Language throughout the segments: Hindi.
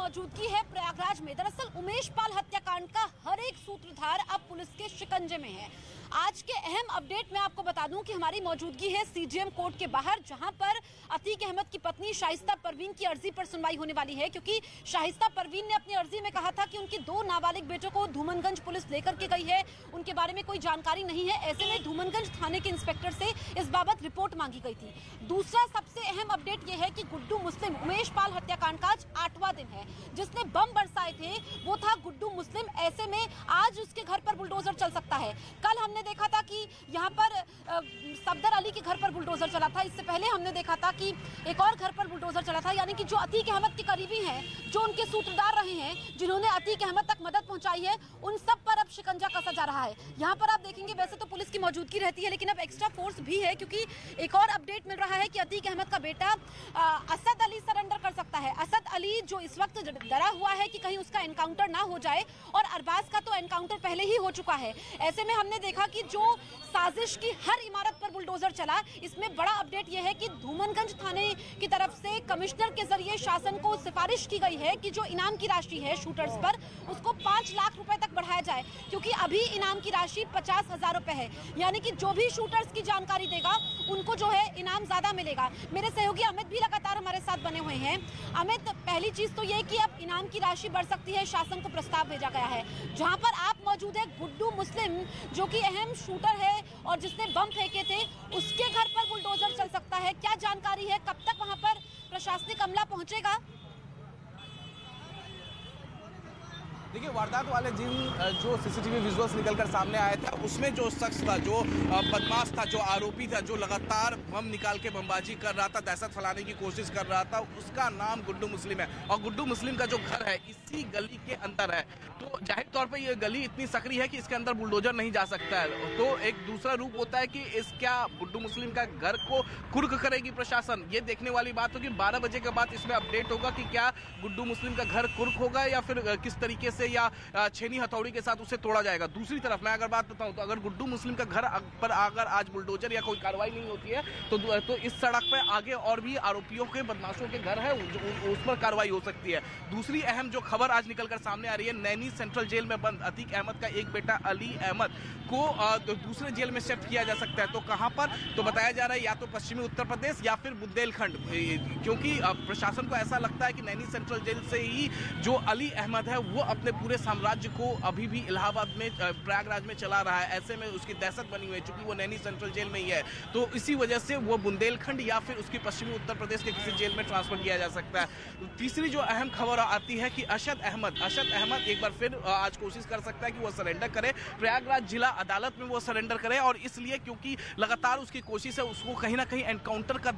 मौजूदगी है प्रयागराज में। दरअसल उमेश पाल हत्याकांड का हर एक सूत्रधार अब पुलिस के शिकंजे में है। आज के अहम अपडेट में आपको बता दूं कि हमारी मौजूदगी है सीजीएम कोर्ट के बाहर, जहां पर अतीक अहमद की पत्नी शाइस्ता परवीन की अर्जी पर सुनवाई होने वाली है, क्योंकि शाइस्ता परवीन ने अपनी अर्जी में कहा था कि उनके 2 नाबालिग बेटों को धूमनगंज पुलिस लेकर के गई है, उनके बारे में कोई जानकारी नहीं है। ऐसे में धूमनगंज थाने के इंस्पेक्टर से इस बाबत रिपोर्ट मांगी गई थी। दूसरा सबसे अहम अपडेट यह है कि गुड्डू मुस्लिम, उमेश पाल हत्याकांड का आज 8वां दिन है। जिसने बम बरसाए थे वो था गुड्डू मुस्लिम। ऐसे में आज उसके घर पर बुलडोजर चल सकता है। कल हमने देखा था कि यहाँ पर सफदर अली के घर पर बुलडोजर चला था। इससे पहले हमने देखा था कि एक और घर पर बुलडोजर चला था। यानी कि जो अतीक अहमद के करीबी हैं, जो उनके सूत्रधार रहे हैं, जिन्होंने अतीक अहमद तक मदद पहुंचाई है, उन सब पर अब शिकंजा कसा जा रहा है। यहाँ पर आप देखेंगे वैसे तो पुलिस की मौजूदगी रहती है, लेकिन अब एक्स्ट्रा फोर्स भी है, क्योंकि एक और अपडेट मिल रहा है कि अतीक अहमद का बेटा असद अली सरेंडर कर सकता है। असद अली जो इस वक्त डरा हुआ है कि कहीं उसका एनकाउंटर ना हो जाए, और अरबाज का तो एनकाउंटर पहले ही हो चुका है। ऐसे में हमने देखा कि जो साजिश की हर इमारत पर बुलडोजर चला, इसमें बड़ा अपडेट यह है कि धूमनगंज थाने की तरफ से कमिश्नर के जरिए शासन को सिफारिश की गई है कि जो इनाम की राशि है शूटर्स पर, उसको 5 लाख रुपए तक बढ़ाया जाए, क्योंकि अभी इनाम की राशि 50,000 रुपए है। यानी कि जो भी शूटर्स की जानकारी देगा उनको जो है इनाम ज्यादा मिलेगा। मेरे सहयोगी अमित भी लगातार हमारे साथ बने हुए हैं। अमित, पहली चीज तो ये कि अब इनाम की राशि बढ़ सकती है, शासन को प्रस्ताव भेजा गया है। जहां पर आप मौजूद है, गुड्डू मुस्लिम जो कि अहम शूटर है और जिसने बम फेंके थे, उसके घर पर बुलडोजर चल सकता है। क्या जानकारी है, कब तक वहां पर प्रशासनिक अमला पहुंचेगा? देखिए, वारदात वाले जो सीसीटीवी विजुअल्स निकलकर सामने आए थे, उसमें जो शख्स था, जो बदमाश था, जो आरोपी था, जो लगातार बम निकाल के बमबाजी कर रहा था, दहशत फैलाने की कोशिश कर रहा था, उसका नाम गुड्डू मुस्लिम है। और गुड्डू मुस्लिम का जो घर है इसी गली के अंदर है। तो जाहिर तौर पर यह गली इतनी सकरी है कि इसके अंदर बुलडोजर नहीं जा सकता है। तो एक दूसरा रूप होता है कि क्या गुड्डू मुस्लिम का घर को कुर्क करेगी प्रशासन? ये देखने वाली बात होगी। 12 बजे के बाद इसमें अपडेट होगा कि क्या गुड्डू मुस्लिम का घर कुर्क होगा या फिर किस तरीके से, या छेनी हथौड़ी के साथ उसे तोड़ा जाएगा। दूसरी तरफ मैं अगर बात बताऊं तो अगर गुड्डू मुस्लिम का घर पर अगर आज बुलडोजर या कोई कार्रवाई नहीं होती है तो इस सड़क पर आगे और भी आरोपियों के, बदमाशों के घर है, उस पर कार्रवाई हो सकती है। दूसरी अहम जो खबर आज निकलकर सामने आ रही है, नैनी सेंट्रल जेल में बंद अतीक अहमद का एक बेटा अली अहमद को दूसरे जेल में शिफ्ट किया जा सकता है। तो कहां पर? तो बताया जा रहा है या तो पश्चिमी उत्तर प्रदेश या फिर बुंदेलखंड, क्योंकि प्रशासन को ऐसा लगता है कि नैनी सेंट्रल जेल से ही जो अली अहमद है वो अपने पूरे साम्राज्य को अभी भी इलाहाबाद में, प्रयागराज में चला रहा है। ऐसे में उसकी दहशत बनी हुई है, चूंकि वो नैनी सेंट्रल जेल में ही है। तो इसी वजह से वो बुंदेलखंड या फिर उसकी पश्चिमी उत्तर प्रदेश के किसी जेल में ट्रांसफर किया जा सकता है। तीसरी जो अहम खबर आती है कि अशद अहमद एक बार फिर आज कोशिश कर सकता है कि वो सरेंडर करे, प्रयागराज जिला अदालत में वो सरेंडर करे। और इसलिए क्योंकि लगातार उसकी कोशिश है, उसको कहीं ना कहीं एनकाउंटर का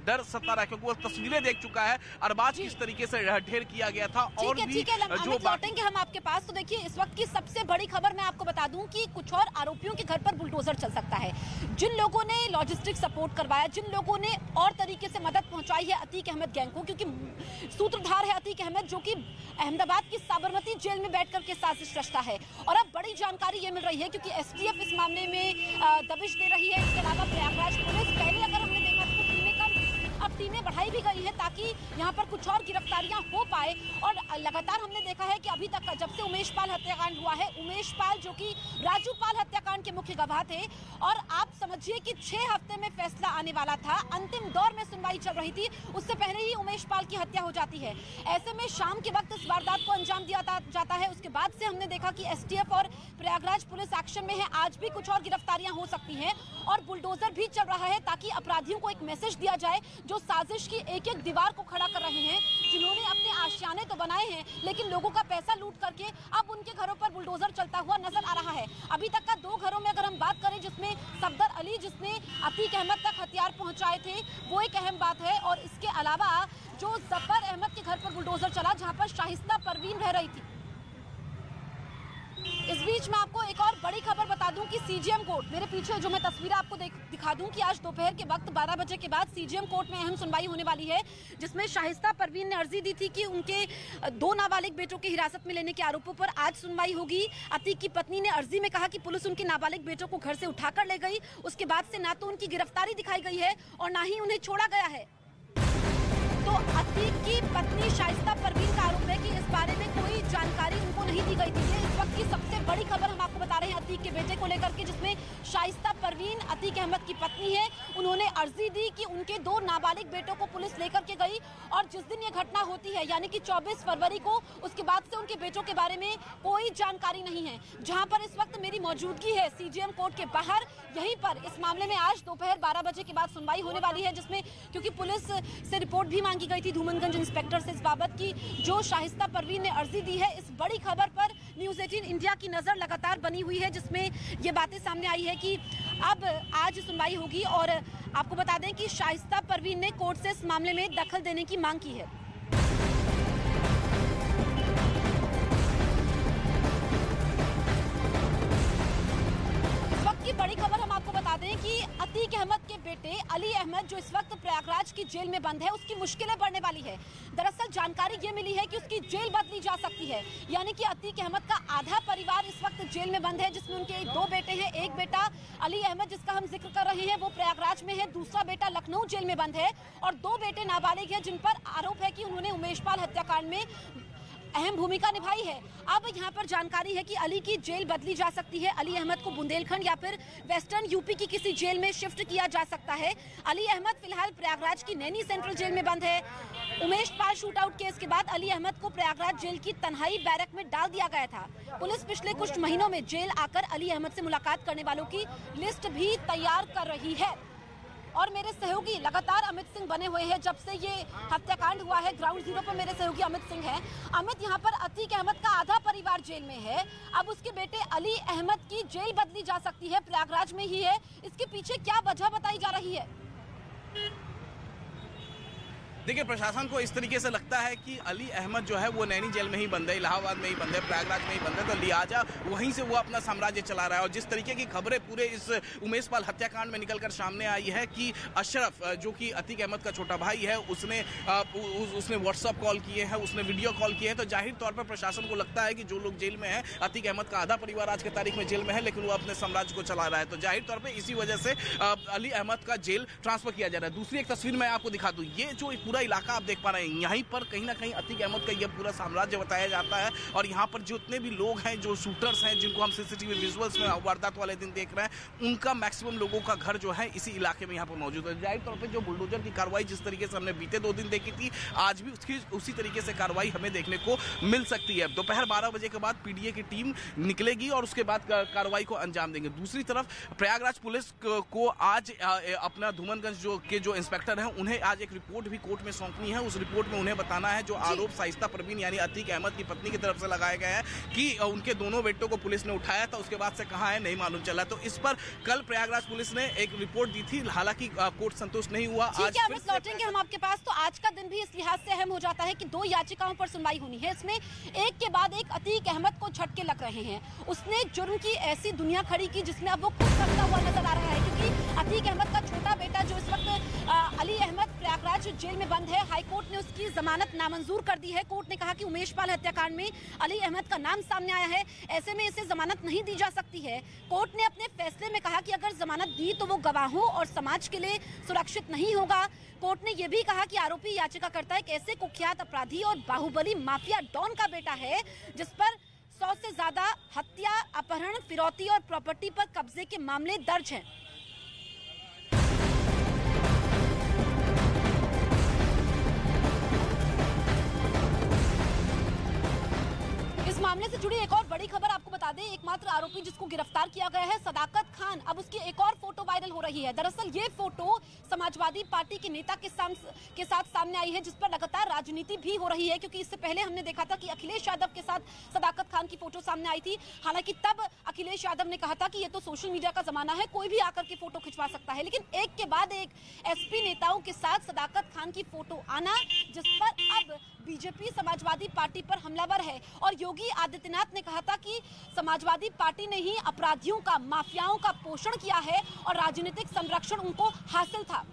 डर सता रहा है, क्योंकि वो तस्वीरें देख चुका है अरबाज किस तरीके से ढेर किया गया था। और भी जो लौटेंगे हम आपके पास। तो देखिए, इस वक्त की सबसे बड़ी खबर मैं आपको बता दूं कि कुछ और आरोपियों के घर पर बुलडोजर चल सकता है। जिन लोगों ने लॉजिस्टिक सपोर्ट करवाया, जिन लोगों ने और तरीके से मदद पहुंचाई है अतीक अहमद गैंग को, क्योंकि सूत्रधार है अतीक अहमद जो कि अहमदाबाद की साबरमती जेल में बैठ करके साजिश रचता है। और अब बड़ी जानकारी ये मिल रही है, क्योंकि एसटीएफ इस मामले में दबिश दे रही है। इसके अलावा प्रयागराज पुलिस, पहले अगर हमने देखा तो टीमें कम, अब टीमें बढ़ाई भी गई है ताकि यहाँ पर कुछ और गिरफ्तारियां हो पाए। और लगातार हमने देखा है कि अभी तक जब से उमेश पाल हत्याकांड हुआ है, उमेश पाल जो कि राजू पाल हत्याकांड के मुख्य गवाह थे, और आप समझिए कि 6 हफ्ते में फैसला आने वाला था, अंतिम दौर में सुनवाई चल रही थी, उससे पहले ही उमेश पाल की हत्या हो जाती है। ऐसे में शाम के वक्त इस वारदात को अंजाम दिया जाता है। उसके बाद से हमने देखा कि एसटीएफ और प्रयागराज पुलिस एक्शन में है। आज भी कुछ और गिरफ्तारियां हो सकती हैं, और बुलडोजर भी चल रहा है ताकि अपराधियों को एक मैसेज दिया जाए, जो साजिश की एक एक दीवार को खड़ा कर रहे हैं, जिन्होंने अपने आशियाने तो बनाए हैं लेकिन लोगों का पैसा लूट करके अब उनके घरों पर बुलडोजर चलता हुआ नजर आ रहा है। अभी तक का 2 घरों में अगर हम बात करें, जिसमें सफदर अली जिसने अतीक अहमद तक हथियार पहुंचाए थे, वो एक अहम बात है। और इसके अलावा जो जफर अहमद के घर पर बुलडोजर चला, जहां पर शाइस्ता परवीन रह रही थी। इस बीच मैं आपको एक और बड़ी खबर बता दूं कि सीजीएम कोर्ट, मेरे पीछे जो मैं तस्वीर आपको दिखा दूं कि आज दोपहर के वक्त 12 बजे के बाद सीजीएम कोर्ट में अहम सुनवाई होने वाली है, जिसमें शाइस्ता परवीन ने अर्जी दी थी कि उनके 2 नाबालिग बेटों की हिरासत में लेने के आरोपों पर आज सुनवाई होगी। अतीक की पत्नी ने अर्जी में कहा कि पुलिस उनके नाबालिग बेटों को घर से उठाकर ले गई, उसके बाद से ना तो उनकी गिरफ्तारी दिखाई गई है और ना ही उन्हें छोड़ा गया है। तो अतीक की पत्नी शाइस्ता परवीन का आरोप है कि इस बारे में कोई जानकारी उनको नहीं दी गई थी। ये इस वक्त की सबसे बड़ी खबर हम आपको बता रहे हैं अतीक के बेटे को लेकर के, जिसमें शाइस्ता परवीन अतीक अहमद की पत्नी है। उन्होंने अर्जी दी कि उनके 2 नाबालिग बेटों को पुलिस लेकर के गई और जिस दिन ये घटना होती है यानी कि 24 फरवरी को, उसके बाद से उनके बेटों के बारे में कोई जानकारी नहीं है। जहां पर इस वक्त मेरी मौजूदगी है सीजीएम कोर्ट के बाहर, यहीं पर इस मामले में आज दोपहर 12 बजे के बाद सुनवाई होने वाली है, जिसमें क्योंकि पुलिस से रिपोर्ट भी मांगी गई थी धूमनगंज इंस्पेक्टर से इस बाबत की जो शाइस्ता परवीन ने अर्जी दी है। इस बड़ी खबर पर न्यूज़ 18 इंडिया की नजर लगातार बनी हुई है, जिसमें ये बातें सामने आई है कि अब आज सुनवाई होगी। और आपको बता दें कि शाइस्ता परवीन ने कोर्ट से इस मामले में दखल देने की मांग की है। की बड़ी खबर हम आपको बता दें कि अतीक अहमद के बेटे अली अहमद जो इस वक्त प्रयागराज की जेल में बंद है, उसकी मुश्किलें बढ़ने वाली है। दरअसल जानकारी ये मिली है कि उसकी जेल बदली जा सकती है, यानी कि अतीक अहमद का आधा परिवार इस वक्त जेल में बंद है, जिसमें उनके 2 बेटे हैं। एक बेटा अली अहमद जिसका हम जिक्र कर रहे हैं वो प्रयागराज में है, दूसरा बेटा लखनऊ जेल में बंद है और 2 बेटे नाबालिग हैं जिन पर आरोप है कि उन्होंने उमेशपाल हत्याकांड में अहम भूमिका निभाई है। अब यहाँ पर जानकारी है कि अली की जेल बदली जा सकती है। अली अहमद को बुंदेलखंड या फिर वेस्टर्न यूपी की किसी जेल में शिफ्ट किया जा सकता है। अली अहमद फिलहाल प्रयागराज की नैनी सेंट्रल जेल में बंद है। उमेशपाल शूटआउट केस के बाद अली अहमद को प्रयागराज जेल की तन्हाई बैरक में डाल दिया गया था। पुलिस पिछले कुछ महीनों में जेल आकर अली अहमद से मुलाकात करने वालों की लिस्ट भी तैयार कर रही है। और मेरे सहयोगी लगातार अमित सिंह बने हुए हैं जब से ये हत्याकांड हुआ है। ग्राउंड जीरो पर मेरे सहयोगी अमित सिंह हैं। अमित, यहाँ पर अतीक अहमद का आधा परिवार जेल में है, अब उसके बेटे अली अहमद की जेल बदली जा सकती है, प्रयागराज में ही है। इसके पीछे क्या वजह बताई जा रही है? देखिए, प्रशासन को इस तरीके से लगता है कि अली अहमद जो है वो नैनी जेल में ही बंद है, इलाहाबाद में ही बंद है, प्रयागराज में ही बंद है, तो लिहाजा वहीं से वो अपना साम्राज्य चला रहा है। और जिस तरीके की खबरें पूरे इस उमेशपाल हत्याकांड में निकलकर सामने आई है कि अशरफ जो कि अतीक अहमद का छोटा भाई है, उसने व्हाट्सएप कॉल किए हैं, उसने वीडियो कॉल किए हैं, तो जाहिर तौर पर प्रशासन को लगता है कि जो लोग जेल में है, अतीक अहमद का आधा परिवार आज की तारीख में जेल में है, लेकिन वो अपने साम्राज्य को चला रहा है, तो जाहिर तौर पर इसी वजह से अली अहमद का जेल ट्रांसफर किया जा रहा है। दूसरी एक तस्वीर मैं आपको दिखा दूं, ये जो पूरा इलाका आप देख पा रहे हैं, यहीं पर कहीं ना कहीं अतीक अहमद का यह पूरा साम्राज्य बताया जाता है। और यहाँ पर जितने भी लोग हैं, जो शूटर्स हैं, जिनको हम सीसीटीवी विजुअल्स में वारदात वाले दिन देख रहे हैं, उनका मैक्सिमम लोगों का घर जो है इसी इलाके में यहाँ पर मौजूद है। जाहिर तौर पर जो बुलडोजर की कार्रवाई जिस तरीके से हमने बीते 2 दिन देखी थी, आज भी उसकी उसी तरीके से कार्रवाई हमें देखने को मिल सकती है। दोपहर 12 बजे के बाद पीडीए की टीम निकलेगी और उसके बाद कार्रवाई को अंजाम देंगे। दूसरी तरफ प्रयागराज पुलिस को आज अपना धूमनगंज जो इंस्पेक्टर हैं, उन्हें आज एक रिपोर्ट भी कोर्ट में सौंपनी है। उस रिपोर्ट में उन्हें बताना है जो आरोप शाइस्ता परवीन यानी अतीक अहमद की पत्नी की तरफ से लगाया गया है कि उनके दोनों बेटों को पुलिस ने उठाया था, उसके बाद से कहां है नहीं मालूम चला। तो इस पर कल प्रयागराज पुलिस ने एक रिपोर्ट दी थी, हालांकि कोर्ट संतुष्ट नहीं हुआ। आज फिर लौटेंगे हम आपके पास। तो आज का दिन भी इस लिहाज से अहम हो जाता है कि 2 याचिकाओं पर सुनवाई होनी है। इसमें एक के बाद एक अतीक अहमद को झटके लग रहे हैं। उसने जुर्म की ऐसी दुनिया खड़ी की जिसमें अब वो खुद करता हुआ नजर आ रहा है, क्योंकि अतीक अहमद का छोटा बेटा जो इस वक्त अली अहमद प्रयागराज जेल में बंद है, हाईकोर्ट ने उसकी जमानत नामंजूर कर दी है। कोर्ट ने कहा कि उमेशपाल हत्याकांड में अली अहमद का नाम सामने आया है, ऐसे में इसे जमानत नहीं दी जा सकती है। कोर्ट ने अपने फैसले में कहा कि अगर जमानत दी तो वो गवाहों और समाज के लिए सुरक्षित नहीं होगा। कोर्ट ने यह भी कहा कि आरोपी याचिकाकर्ता एक ऐसे कुख्यात अपराधी और बाहुबली माफिया डॉन का बेटा है जिस पर 100 से ज्यादा हत्या, अपहरण, फिरौती और प्रॉपर्टी पर कब्जे के मामले दर्ज हैं। इस मामले से जुड़ी एक और बड़ी खबर आपको बता दें, एकमात्र आरोपी जिसको गिरफ्तार किया गया है सदाकत खान, अब उसकी एक और फोटो वायरल हो रही है। दरअसल ये फोटो समाजवादी पार्टी के नेता के साथ सामने आई है, जिस पर लगातार राजनीति भी हो रही है, क्योंकि इससे पहले हमने देखा था कि अखिलेश यादव के साथ सदाकत खान की फोटो सामने आई थी। हालांकि तब अखिलेश यादव ने कहा था कि ये तो सोशल मीडिया का जमाना है, कोई भी आकर के फोटो खिंचवा सकता है, लेकिन एक के बाद एक एसपी नेताओं के साथ सदाकत खान की फोटो आना, जिस पर अब बीजेपी समाजवादी पार्टी पर हमलावर है। और योगी आदित्यनाथ ने कहा था कि समाजवादी पार्टी ने ही अपराधियों का, माफियाओं का पोषण किया है और राजनीतिक संरक्षण उनको हासिल था।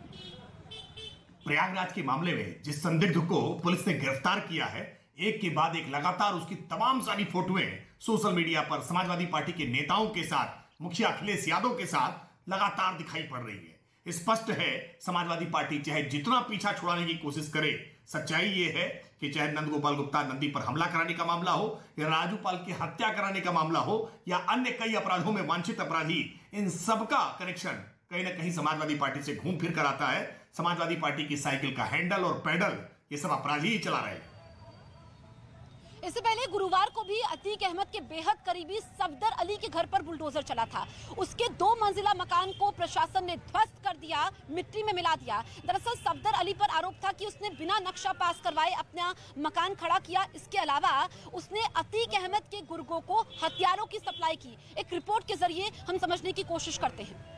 प्रयागराज के मामले में जिस संदिग्ध को पुलिस ने गिरफ्तार किया है, एक के बाद एक लगातार उसकी तमाम सारी फोटोएं सोशल मीडिया पर समाजवादी पार्टी के नेताओं के साथ, मुखिया अखिलेश यादव के साथ लगातार दिखाई पड़ रही है। स्पष्ट है समाजवादी पार्टी चाहे जितना पीछा छुड़ाने की कोशिश करे, सच्चाई ये है कि चाहे नंदगोपाल गुप्ता नंदी पर हमला कराने का मामला हो या राजू पाल की हत्या कराने का मामला हो या अन्य कई अपराधों में वांछित अपराधी, इन सबका कनेक्शन कहीं ना कहीं समाजवादी पार्टी से घूम फिर कर आता है। समाजवादी पार्टी की साइकिल का हैंडल और पैडल ये सब अपराधी ही चला रहे हैं। इससे पहले गुरुवार को भी अतीक अहमद के बेहद करीबी सफदर अली के घर पर बुलडोजर चला था। उसके 2 मंजिला मकान को प्रशासन ने ध्वस्त कर दिया, मिट्टी में मिला दिया। दरअसल सफदर अली पर आरोप था कि उसने बिना नक्शा पास करवाए अपना मकान खड़ा किया। इसके अलावा उसने अतीक अहमद के गुर्गों को हथियारों की सप्लाई की। एक रिपोर्ट के जरिए हम समझने की कोशिश करते हैं।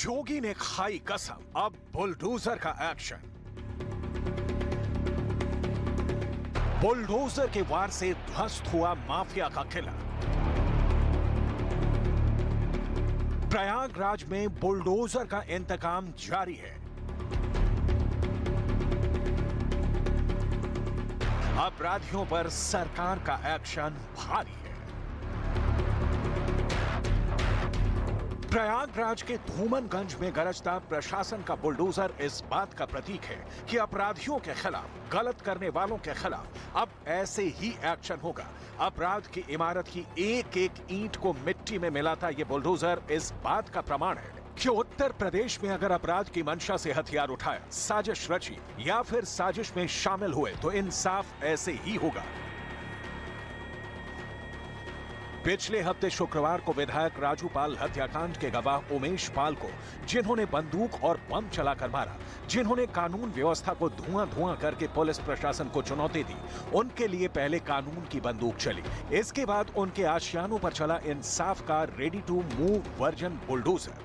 योगी ने खाई कसम, अब बुलडोजर का एक्शन। बुलडोजर के वार से ध्वस्त हुआ माफिया का किला। प्रयागराज में बुलडोजर का इंतकाम जारी है। अपराधियों पर सरकार का एक्शन भारी है। प्रयागराज के धूमनगंज में गरजता प्रशासन का बुलडोजर इस बात का प्रतीक है कि अपराधियों के खिलाफ, गलत करने वालों के खिलाफ अब ऐसे ही एक्शन होगा। अपराध की इमारत की एक एक ईंट को मिट्टी में मिलाता ये बुलडोजर इस बात का प्रमाण है कि उत्तर प्रदेश में अगर अपराध की मंशा से हथियार उठाया, साजिश रची या फिर साजिश में शामिल हुए तो इंसाफ ऐसे ही होगा। पिछले हफ्ते शुक्रवार को विधायक राजू पाल हत्याकांड के गवाह उमेश पाल को, जिन्होंने बंदूक और बम चलाकर मारा, जिन्होंने कानून व्यवस्था को धुआं करके पुलिस प्रशासन को चुनौती दी, उनके लिए पहले कानून की बंदूक चली। इसके बाद उनके आशियानों पर चला इंसाफ का ready to move version bulldozer.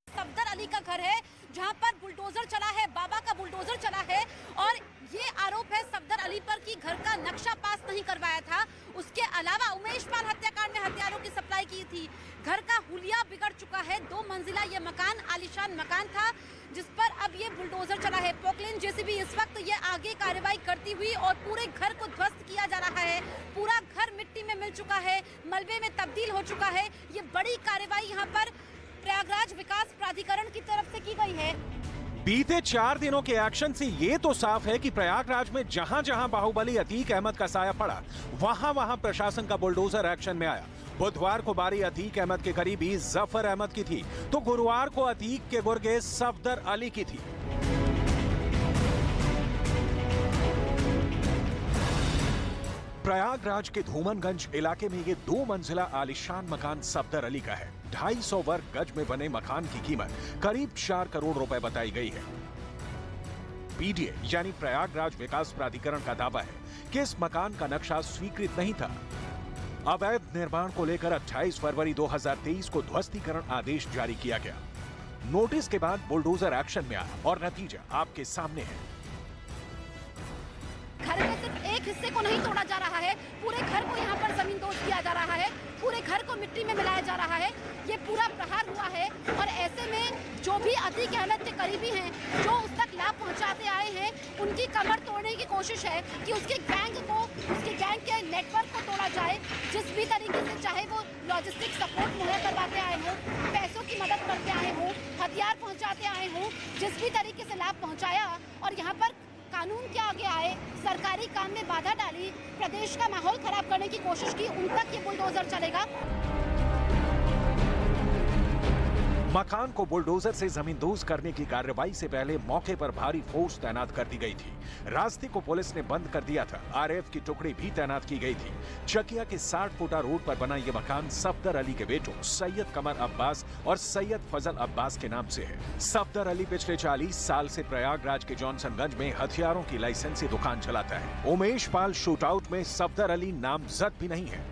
Safdar Ali का घर है जहां पर बुलडोजर चला है, बाबा का बुलडोजर चला है और ये आरोप है सफदर अली पर कि घर का नक्शा पास नहीं करवाया था। उसके अलावा उमेश पाल हत्याकांड में हथियारों की सप्लाई की थी। घर का हुलिया बिगड़ चुका है। 2 मंजिला ये मकान आलीशान मकान था जिस पर अब ये बुलडोजर चला है। पोकलेन जेसीबी इस वक्त ये आगे कार्रवाई करती हुई और पूरे घर को ध्वस्त किया जा रहा है। पूरा घर मिट्टी में मिल चुका है, मलबे में तब्दील हो चुका है। ये बड़ी कार्रवाई यहाँ पर प्रयागराज विकास प्राधिकरण की तरफ से की गई है। बीते 4 दिनों के एक्शन से ये तो साफ है कि प्रयागराज में जहां जहां बाहुबली अतीक अहमद का साया पड़ा, वहां वहां प्रशासन का बुलडोजर एक्शन में आया। बुधवार को बारी अतीक अहमद के करीबी जफर अहमद की थी, तो गुरुवार को अतीक के गुर्गे सफदर अली की थी। प्रयागराज के धूमनगंज इलाके में ये 2 मंजिला आलीशान मकान सफदर अली का है। 250 वर्ग गज में बने मकान की कीमत करीब 4 करोड़ रुपए बताई गई है। पीडीए यानी प्रयागराज विकास प्राधिकरण का दावा है कि इस मकान का नक्शा स्वीकृत नहीं था। अवैध निर्माण को लेकर 28 फरवरी 2023 को ध्वस्तीकरण आदेश जारी किया गया। नोटिस के बाद बुलडोजर एक्शन में आया और नतीजा आपके सामने है। घर के सिर्फ एक हिस्से को नहीं तोड़ा जा रहा है, पूरे घर को यहाँ पर जमींदोज किया जा रहा है, पूरे घर को मिट्टी में मिलाया जा रहा है। ये पूरा प्रहार हुआ है और ऐसे में जो भी अतीक अहमद के करीबी हैं, जो उस तक लाभ पहुँचाते आए हैं, उनकी कमर तोड़ने की कोशिश है कि उसके गैंग के नेटवर्क को तोड़ा जाए। जिस भी तरीके से, चाहे वो लॉजिस्टिक सपोर्ट मुहैया करवाते आए हों, पैसों की मदद करते आए हों, हथियार पहुँचाते आए हों, जिस भी तरीके से लाभ पहुँचाया और यहाँ पर कानून के आगे आए, सरकारी काम में बाधा डाली, प्रदेश का माहौल खराब करने की कोशिश की, उन तक ये बुलडोजर चलेगा। मकान को बुलडोजर से जमींदोज करने की कार्रवाई से पहले मौके पर भारी फोर्स तैनात कर दी गई थी। रास्ते को पुलिस ने बंद कर दिया था। आरएएफ की टुकड़ी भी तैनात की गई थी। चकिया के 60 फुटा रोड पर बना ये मकान सफदर अली के बेटों सैयद कमर अब्बास और सैयद फजल अब्बास के नाम से है। सफदर अली पिछले 40 साल से प्रयागराज के जॉनसनगंज में हथियारों की लाइसेंसी दुकान चलाता है। उमेश पाल शूटआउट में सफदर अली नामजद भी नहीं है।